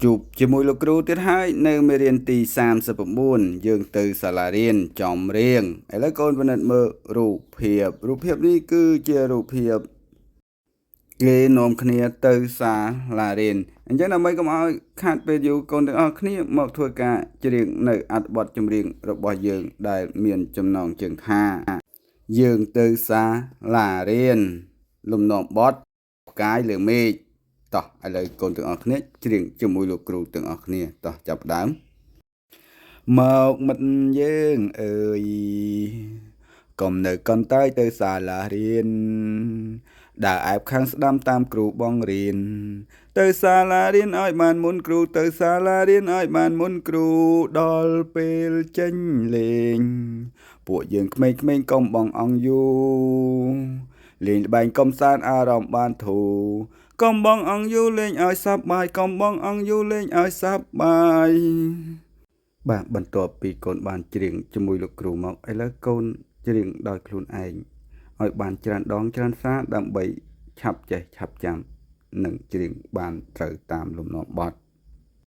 ជួបជាមួយលោកគ្រូទៀតហើយនៅមេរៀនទី39យើងទៅសាលារៀនចំរៀងឥឡូវកូនពិនិត្យមើលរូបភាពនេះគឺជារូបភាពគេនាំគ្នាទៅសាលារៀនអញ្ចឹងដើម្បីកុំឲ្យខាតពេលយូរកូនទាំងអស់គ្នាមកធ្វើការច្រៀងនៅអត្ថបទចម្រៀងរបស់យើងដែលមានចំណងជើងថាយើងទៅសាលារៀនលំនាំបទផ្កាយលើមេឃតោះឥឡូវកូនទាំងអស់គ្នាច្រៀងជាមួយលោកគ្រូទាំងអស់គ្នាតោះចាប់ផ្ដើមមកមិត្តយើងអើយកុំនៅកន្តើយទៅសាលារៀនដើរអែបខាងស្ដាំតាមគ្រូបង្រៀនទៅសាលារៀនឲ្យបានមុនគ្រូទៅសាលារៀនឲ្យបានមុនគ្រូដល់ពេលចេញលេងពួកយើងក្មេងៗកុំបងអង្គយូលេងល្បែងកំសាន្តអារម្មណ៍បានធូរកុំបងអង្គយូលេងឲ្យសប្បាយកុំបងអង្គយូលេងឲ្យសប្បាយបាទបន្ទាប់ពីកូនបានច្រៀងជាមួយលោកគ្រូមកឥឡូវកូនច្រៀងដោយខ្លួនឯងឲ្យបានច្រើនដងច្រើនសារដើម្បីឆាប់ចេះឆាប់ចាំនិងច្រៀងបានត្រូវតាមលំនាំបទ